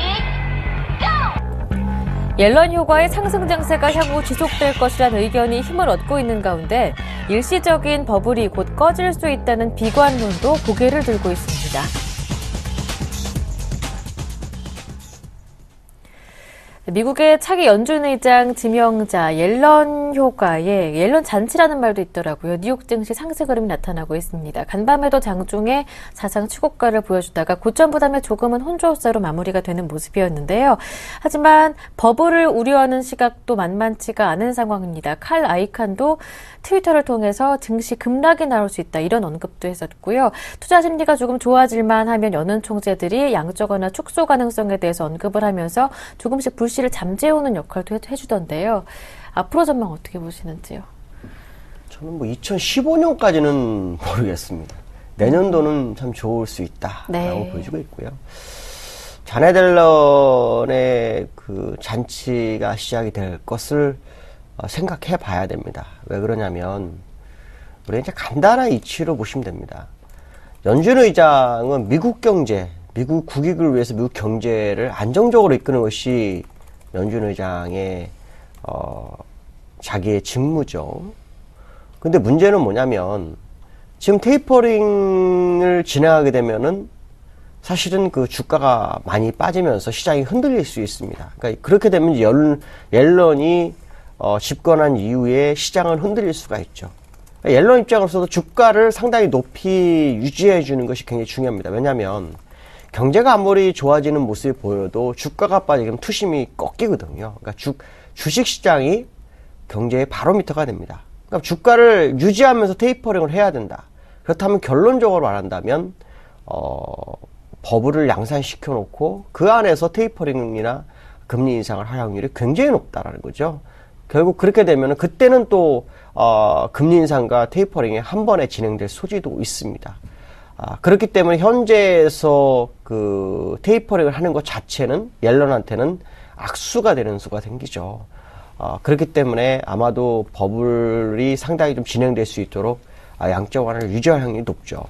옐런 효과의 상승 장세가 향후 지속될 것이라는 의견이 힘을 얻고 있는 가운데 일시적인 버블이 곧 꺼질 수 있다는 비관론도 고개를 들고 있습니다. 미국의 차기 연준 의장 지명자 옐런 효과에 옐런 잔치라는 말도 있더라고요. 뉴욕 증시 상승 흐름이 나타나고 있습니다. 간밤에도 장중에 사상 최고가를 보여주다가 고점 부담에 조금은 혼조세로 마무리가 되는 모습이었는데요. 하지만 버블을 우려하는 시각도 만만치가 않은 상황입니다. 칼 아이칸도 트위터를 통해서 증시 급락이 나올 수 있다, 이런 언급도 했었고요. 투자 심리가 조금 좋아질만 하면 연은 총재들이 양적거나 축소 가능성에 대해서 언급을 하면서 조금씩 불씨를 잠재우는 역할도 해주던데요. 앞으로 전망 어떻게 보시는지요? 저는 2015년까지는 모르겠습니다. 내년도는 참 좋을 수 있다라고 네. 보여지고 있고요. 자넷 옐런의 그 잔치가 시작이 될 것을 생각해 봐야 됩니다. 왜 그러냐면, 우리 이제 간단한 이치로 보시면 됩니다. 연준 의장은 미국 경제, 미국 국익을 위해서 미국 경제를 안정적으로 이끄는 것이 연준 의장의 자기의 직무죠. 근데 문제는 뭐냐면, 지금 테이퍼링을 진행하게 되면은 사실은 그 주가가 많이 빠지면서 시장이 흔들릴 수 있습니다. 그러니까 그렇게 되면 옐런이 집권한 이후에 시장을 흔들릴 수가 있죠. 옐런 입장으로서도 주가를 상당히 높이 유지해 주는 것이 굉장히 중요합니다. 왜냐하면 경제가 아무리 좋아지는 모습이 보여도 주가가 빠지면 투심이 꺾이거든요. 그러니까 주식시장이 경제의 바로미터가 됩니다. 그러니까 주가를 유지하면서 테이퍼링을 해야 된다. 그렇다면 결론적으로 말한다면 버블을 양산시켜 놓고 그 안에서 테이퍼링이나 금리 인상을 할 확률이 굉장히 높다라는 거죠. 결국 그렇게 되면은 그때는 또 금리 인상과 테이퍼링이 한 번에 진행될 소지도 있습니다. 그렇기 때문에 현재에서 그 테이퍼링을 하는 것 자체는 옐런한테는 악수가 되는 수가 생기죠. 그렇기 때문에 아마도 버블이 상당히 좀 진행될 수 있도록 양적 완화를 유지할 확률이 높죠.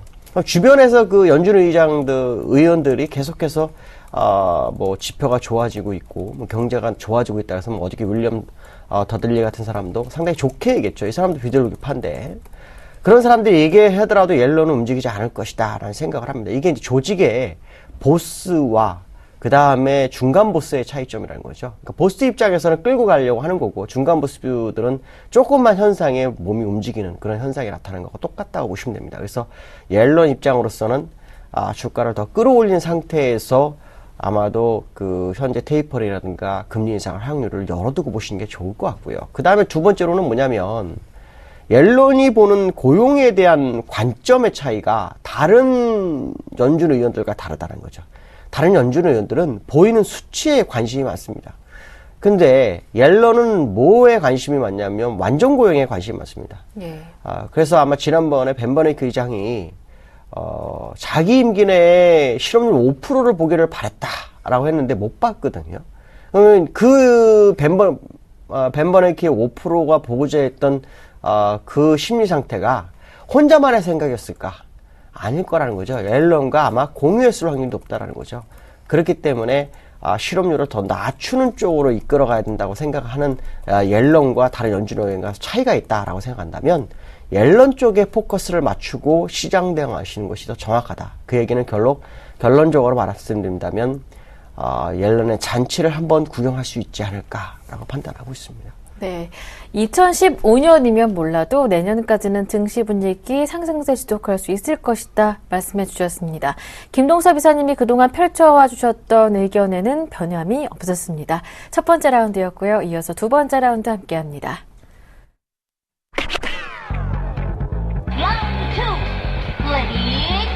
주변에서 그 연준 의원들이 계속해서 뭐 지표가 좋아지고 있고 뭐 경제가 좋아지고 있다 해서 뭐 어저께 윌리엄 더들리 같은 사람도 상당히 좋게 얘기했죠. 이 사람도 비둘기파인데 그런 사람들이 얘기하더라도 옐런은 움직이지 않을 것이다 라는 생각을 합니다. 이게 이제 조직의 보스와 그 다음에 중간 보스의 차이점이라는 거죠. 그러니까 보스 입장에서는 끌고 가려고 하는 거고 중간 보스들은 조금만 현상에 몸이 움직이는 그런 현상이 나타나는 거고 똑같다고 보시면 됩니다. 그래서 옐런 입장으로서는 주가를 더 끌어올린 상태에서 아마도 그 현재 테이퍼링이라든가 금리 인상 확률을 열어두고 보시는 게 좋을 것 같고요. 그 다음에 두 번째로는 뭐냐면 옐런이 보는 고용에 대한 관점의 차이가 다른 연준 의원들과 다르다는 거죠. 다른 연준 의원들은 보이는 수치에 관심이 많습니다. 근데 옐런은 뭐에 관심이 많냐면 완전 고용에 관심이 많습니다. 예. 그래서 아마 지난번에 벤 버네이크 의장이 자기 임기 내에 실업률 5%를 보기를 바랬다라고 했는데 못 봤거든요. 그러면 그 벤 버네이크의 5%가 보고자 그 심리 상태가 혼자만의 생각이었을까? 아닐 거라는 거죠. 옐런과 아마 공유했을 확률이 높다라는 거죠. 그렇기 때문에 실업률을 더 낮추는 쪽으로 이끌어 가야 된다고 생각하는 옐런과 다른 연준 의원과 차이가 있다라고 생각한다면 옐런 쪽에 포커스를 맞추고 시장 대응하시는 것이 더 정확하다. 그 얘기는 결론적으로 말씀드린다면 옐런의 잔치를 한번 구경할 수 있지 않을까라고 판단하고 있습니다. 네. 2015년이면 몰라도 내년까지는 증시 분위기 상승세 지속할 수 있을 것이다 말씀해 주셨습니다. 김동섭 이사님이 그동안 펼쳐와 주셨던 의견에는 변함이 없었습니다. 첫 번째 라운드였고요. 이어서 두 번째 라운드 함께합니다. Round two. Ready,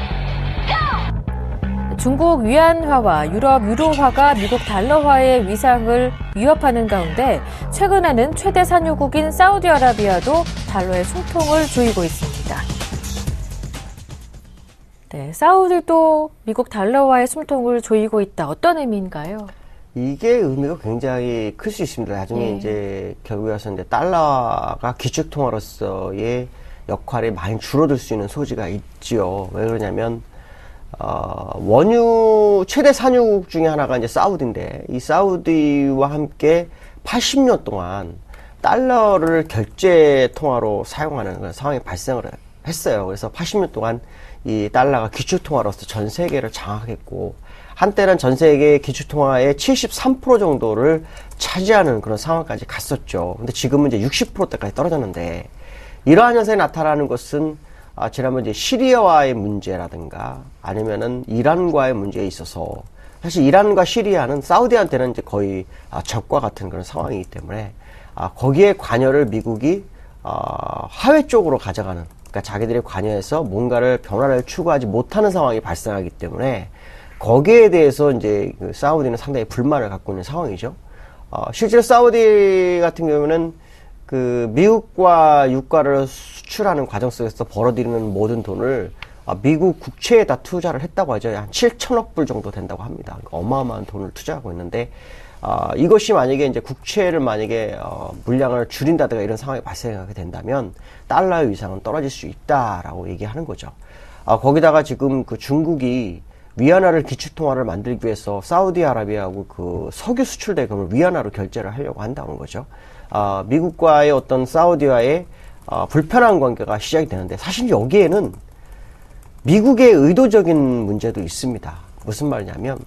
go! 중국 위안화와 유럽 유로화가 미국 달러화의 위상을 위협하는 가운데 최근에는 최대 산유국인 사우디아라비아도 달러의 숨통을 조이고 있습니다. 네, 사우디도 미국 달러화의 숨통을 조이고 있다. 어떤 의미인가요? 이게 의미가 굉장히 클 수 있습니다. 나중에 이제 결국에 와서 이제 달러가 기축통화로서의 역할이 많이 줄어들 수 있는 소지가 있죠. 왜 그러냐면 원유 최대 산유국 중에 하나가 이제 사우디인데 이 사우디와 함께 80년 동안 달러를 결제 통화로 사용하는 그런 상황이 발생을 했어요. 그래서 80년 동안 이 달러가 기축 통화로서 전 세계를 장악했고 한때는 전 세계 기축 통화의 73% 정도를 차지하는 그런 상황까지 갔었죠. 근데 지금은 이제 60%대까지 떨어졌는데 이러한 현상이 나타나는 것은 지난번 이제 시리아와의 문제라든가 아니면은 이란과의 문제에 있어서 사실 이란과 시리아는 사우디한테는 이제 거의 적과 같은 그런 상황이기 때문에 거기에 관여를 미국이 하회 쪽으로 가져가는 그러니까 자기들이 관여해서 뭔가를 변화를 추구하지 못하는 상황이 발생하기 때문에 거기에 대해서 이제 그 사우디는 상당히 불만을 갖고 있는 상황이죠. 실제로 사우디 같은 경우는 그 미국과 유가를 수출하는 과정 속에서 벌어들이는 모든 돈을 미국 국채에다 투자를 했다고 하죠. 한 7천억 불 정도 된다고 합니다. 그러니까 어마어마한 돈을 투자하고 있는데 이것이 만약에 이제 국채를 만약에 물량을 줄인다든가 이런 상황이 발생하게 된다면 달러의 위상은 떨어질 수 있다라고 얘기하는 거죠. 거기다가 지금 그 중국이 위안화를 기축통화를 만들기 위해서 사우디아라비아하고 그 석유 수출 대금을 위안화로 결제를 하려고 한다는 거죠. 미국과의 어떤 사우디와의 불편한 관계가 시작이 되는데 사실 여기에는 미국의 의도적인 문제도 있습니다. 무슨 말이냐면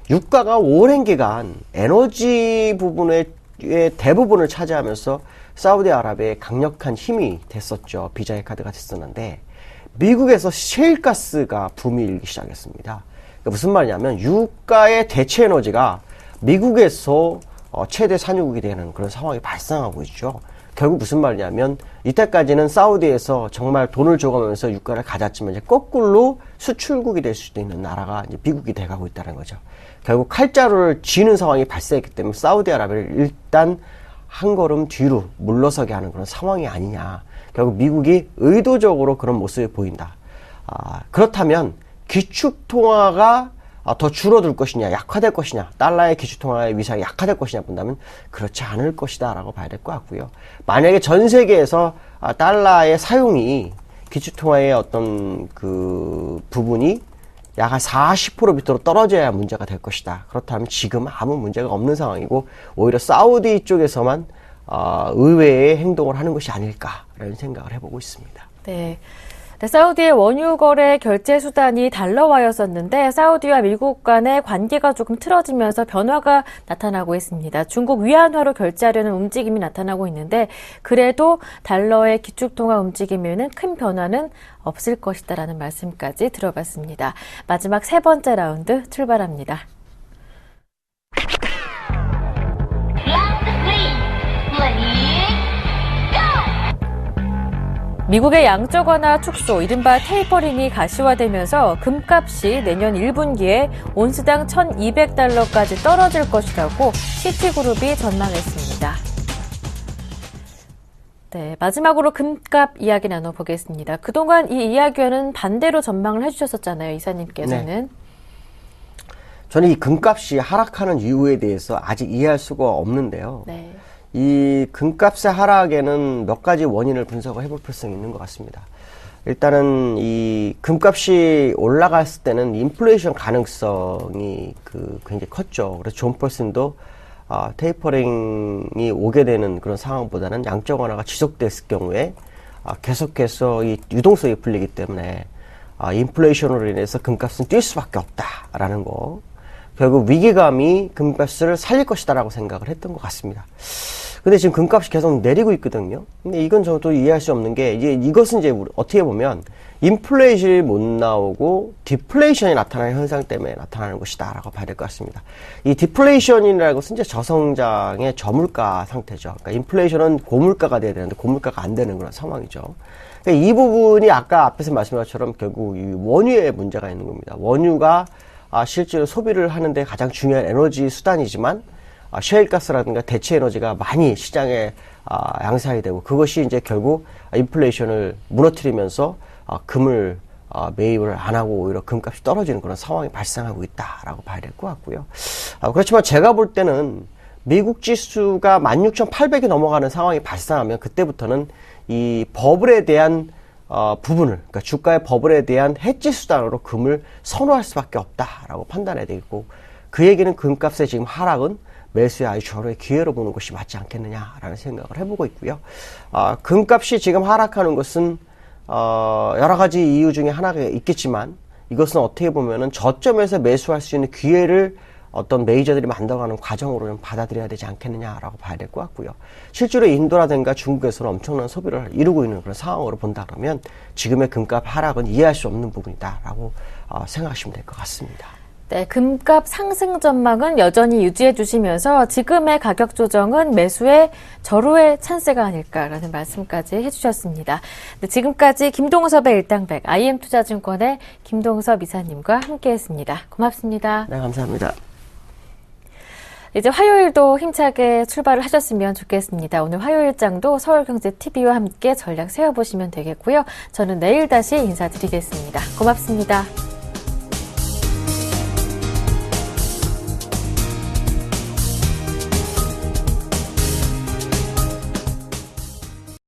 유가가 오랜 기간 에너지 부분의 대부분을 차지하면서 사우디아라비아의 강력한 힘이 됐었죠. 비자의 카드가 됐었는데 미국에서 셰일가스가 붐이 일기 시작했습니다. 그러니까 무슨 말이냐면 유가의 대체 에너지가 미국에서 최대 산유국이 되는 그런 상황이 발생하고 있죠. 결국 무슨 말이냐면 이때까지는 사우디에서 정말 돈을 줘가면서 유가를 가졌지만 이제 거꾸로 수출국이 될 수도 있는 나라가 이제 미국이 돼가고 있다는 거죠. 결국 칼자루를 쥐는 상황이 발생했기 때문에 사우디아라비아를 일단 한 걸음 뒤로 물러서게 하는 그런 상황이 아니냐. 결국 미국이 의도적으로 그런 모습을 보인다. 그렇다면 기축통화가 더 줄어들 것이냐, 약화될 것이냐, 달러의 기축통화의 위상이 약화될 것이냐 본다면 그렇지 않을 것이다 라고 봐야 될 것 같고요. 만약에 전 세계에서 달러의 사용이 기축통화의 어떤 그 부분이 약 한 40% 밑으로 떨어져야 문제가 될 것이다. 그렇다면 지금 아무 문제가 없는 상황이고 오히려 사우디 쪽에서만 의외의 행동을 하는 것이 아닐까라는 생각을 해보고 있습니다. 네. 네, 사우디의 원유 거래 결제 수단이 달러화였었는데 사우디와 미국 간의 관계가 조금 틀어지면서 변화가 나타나고 있습니다. 중국 위안화로 결제하려는 움직임이 나타나고 있는데 그래도 달러의 기축통화 움직임에는 큰 변화는 없을 것이다라는 말씀까지 들어봤습니다. 마지막 세 번째 라운드 출발합니다. Round 3. Ready, go! 미국의 양적 완화 축소, 이른바 테이퍼링이 가시화되면서 금값이 내년 1분기에 온스당 $1,200까지 떨어질 것이라고 시티그룹이 전망했습니다. 네, 마지막으로 금값 이야기 나눠보겠습니다. 그동안 이 이야기와는 반대로 전망을 해주셨었잖아요, 이사님께서는. 네. 저는 이 금값이 하락하는 이유에 대해서 아직 이해할 수가 없는데요. 네. 이 금값의 하락에는 몇 가지 원인을 분석을 해볼 필요성이 있는 것 같습니다. 일단은 이 금값이 올라갔을 때는 인플레이션 가능성이 굉장히 컸죠. 그래서 존 펄슨도 테이퍼링이 오게 되는 그런 상황보다는 양적 완화가 지속됐을 경우에 계속해서 이 유동성이 풀리기 때문에 인플레이션으로 인해서 금값은 뛸 수밖에 없다라는 거. 결국 위기감이 금값을 살릴 것이다라고 생각을 했던 것 같습니다. 근데 지금 금값이 계속 내리고 있거든요. 근데 이건 저도 이해할 수 없는 게 이것은 이제 어떻게 보면 인플레이션이 못 나오고 디플레이션이 나타나는 현상 때문에 나타나는 것이다라고 봐야 될 것 같습니다. 이 디플레이션이라는 것은 이제 저성장의 저물가 상태죠. 그러니까 인플레이션은 고물가가 돼야 되는데 고물가가 안 되는 그런 상황이죠. 그러니까 이 부분이 아까 앞에서 말씀한 것처럼 결국 이 원유에 문제가 있는 겁니다. 원유가 실제로 소비를 하는데 가장 중요한 에너지 수단이지만 셰일가스라든가 대체 에너지가 많이 시장에 양산이 되고 그것이 이제 결국 인플레이션을 무너뜨리면서 금을 매입을 안 하고 오히려 금값이 떨어지는 그런 상황이 발생하고 있다라고 봐야 될 것 같고요. 그렇지만 제가 볼 때는 미국 지수가 16,800이 넘어가는 상황이 발생하면 그때부터는 이 버블에 대한 부분을, 그러니까 주가의 버블에 대한 해지 수단으로 금을 선호할 수밖에 없다라고 판단해야 되겠고, 그 얘기는 금값의 지금 하락은 매수의 아주 절호의 기회로 보는 것이 맞지 않겠느냐라는 생각을 해보고 있고요. 금값이 지금 하락하는 것은 여러 가지 이유 중에 하나가 있겠지만 이것은 어떻게 보면은 저점에서 매수할 수 있는 기회를 어떤 메이저들이 만들어가는 과정으로 좀 받아들여야 되지 않겠느냐라고 봐야 될 것 같고요. 실제로 인도라든가 중국에서는 엄청난 소비를 이루고 있는 그런 상황으로 본다 그러면 지금의 금값 하락은 이해할 수 없는 부분이다라고 생각하시면 될 것 같습니다. 네, 금값 상승 전망은 여전히 유지해 주시면서 지금의 가격 조정은 매수의 절호의 찬스가 아닐까라는 말씀까지 해주셨습니다. 네, 지금까지 김동섭의 일당백, IM투자증권의 김동섭 이사님과 함께했습니다. 고맙습니다. 네, 감사합니다. 이제 화요일도 힘차게 출발을 하셨으면 좋겠습니다. 오늘 화요일장도 서울경제TV와 함께 전략 세워보시면 되겠고요. 저는 내일 다시 인사드리겠습니다. 고맙습니다.